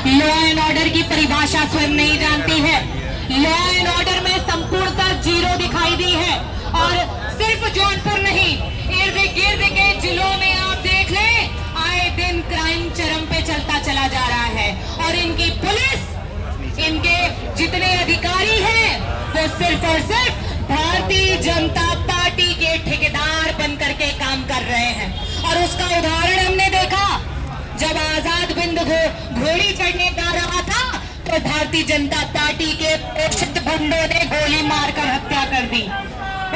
Law and order की परिभाषा स्वयं नहीं जानती है। लॉ एंड ऑर्डर में संपूर्णतः जीरो दिखाई दी है। और सिर्फ जौनपुर नहीं, इर्द गिर्द के जिलों में आप देख लें, आए दिन क्राइम चरम पे चलता चला जा रहा है। और इनकी पुलिस, इनके जितने अधिकारी हैं, वो सिर्फ और सिर्फ भारतीय जनता पार्टी के ठेकेदार बन करके काम कर रहे हैं। और उसका उदाहरण हमने देखा जब आजाद बिंद घोड़ी चढ़ने जा रहा था तो भारतीय जनता पार्टी के प्रेषित गुंडों ने गोली मारकर हत्या कर दी।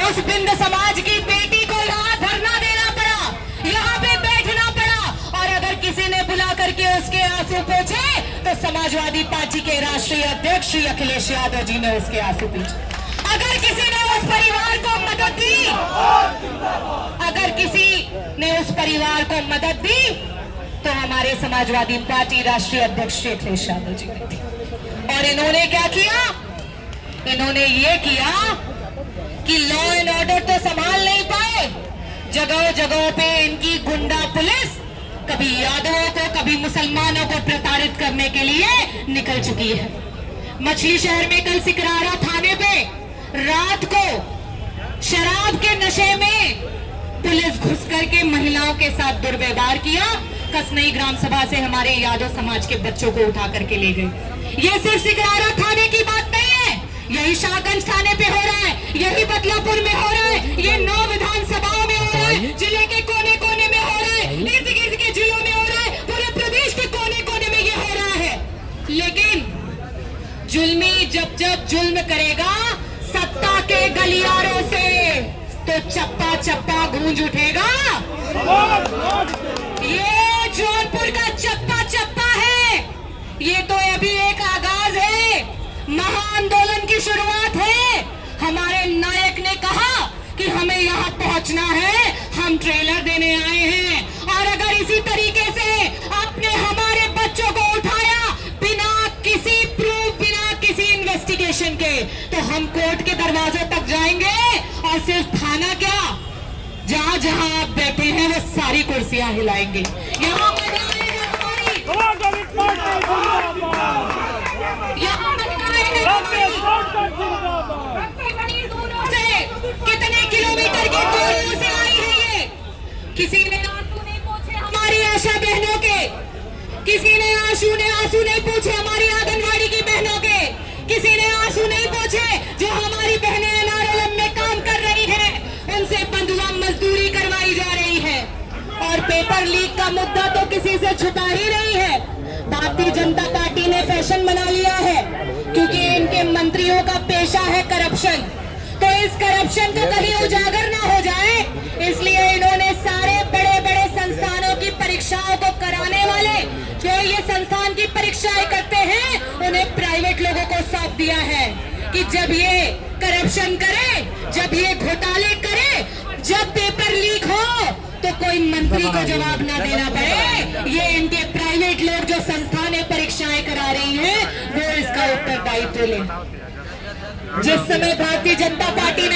उस बिंद समाज की बेटी को यहाँ धरना देना पड़ा, यहाँ पे बैठना पड़ा। और अगर किसी ने बुला करके उसके आंसू पोंछे तो समाजवादी पार्टी के राष्ट्रीय अध्यक्ष श्री अखिलेश यादव जी ने उसके आंसू पोंछे। अगर किसी ने उस परिवार को मदद दी, अगर किसी ने उस परिवार को मदद दी तो हमारे समाजवादी पार्टी राष्ट्रीय अध्यक्ष श्री अखिलेश यादव जी ने थी। और इन्होंने क्या किया? इन्होंने ये किया कि लॉ एंड ऑर्डर तो संभाल नहीं पाए, जगह जगह पे इनकी गुंडा पुलिस कभी यादवों को कभी मुसलमानों को प्रताड़ित करने के लिए निकल चुकी है। मछली शहर में कल सिकरारा थाने पे रात को शराब के नशे में पुलिस घुस करके महिलाओं के साथ दुर्व्यवहार किया। कसनई ग्राम सभा से हमारे यादव समाज के बच्चों को उठा करके ले गए। ये सिर्फ सिकरारा थाने की बात नहीं है, यही शाहगंज थाने पे हो रहा है, यही बदलापुर में हो रहा है, ये 9 विधानसभाओं में हो रहा है, जिले के कोने कोने में हो रहा है, इर्द गिर्द के जिलों में हो रहा है, पूरे प्रदेश के कोने कोने में ये हो रहा है। लेकिन जुल्मी जब जब जुल्म करेगा सत्ता के गलियारों से तो चप्पा चप्पा गूंज उठेगा। ये जौनपुर का चप्पा चप्पा है, ये तो अभी एक आगाज है, महाआंदोलन की शुरुआत है। हमारे नायक ने कहा कि हमें यहाँ पहुंचना है, हम ट्रेलर देने आए हैं। और अगर इसी तरीके से आपने हमारे बच्चों को उठाया बिना किसी प्रूफ, बिना किसी इन्वेस्टिगेशन के, तो हम कोर्ट के दरवाजों तक जाएंगे। और सिर्फ थाना क्या, जहां जहां आप बैठे हैं वो सारी कुर्सियां हिलाएंगे। यहाँ कितने किलोमीटर की दूरी से आई है ये। किसी ने आंसू नहीं पूछे हमारी आशा बहनों के, किसी ने आंसू नहीं पूछे हमारी आंगनवाड़ी की बहनों के, किसी ने आंसू नहीं पूछे जो हमारी बहनें एनआरएलएम में काम कर रही हैं, उनसे बंधुआ मजदूरी करवाई जा रही है। और पेपर लीक का मुद्दा तो किसी से छुपा ही नहीं है। भारतीय जनता पार्टी ने फैशन बना लिया है, क्योंकि इनके मंत्रियों का पेशा है करप्शन। तो इस करप्शन का कहीं उजागर ना हो जाए, इसलिए इन्होंने सारे बड़े बड़े संस्थानों की परीक्षाओं को कराने वाले जो ये संस्थान की परीक्षाएं करते हैं, उन्हें प्राइवेट लोगों को सौंप दिया है कि जब ये करप्शन करे, जब ये घोटाले करे, जब पेपर लीक हो तो कोई मंत्री को जवाब ना देना पड़े। ये इनके प्राइवेट लोग जो संस्थानें परीक्षाएं करा रही हैं, वो इसका उत्तरदायित्व ले। जिस समय भारतीय जनता पार्टी ने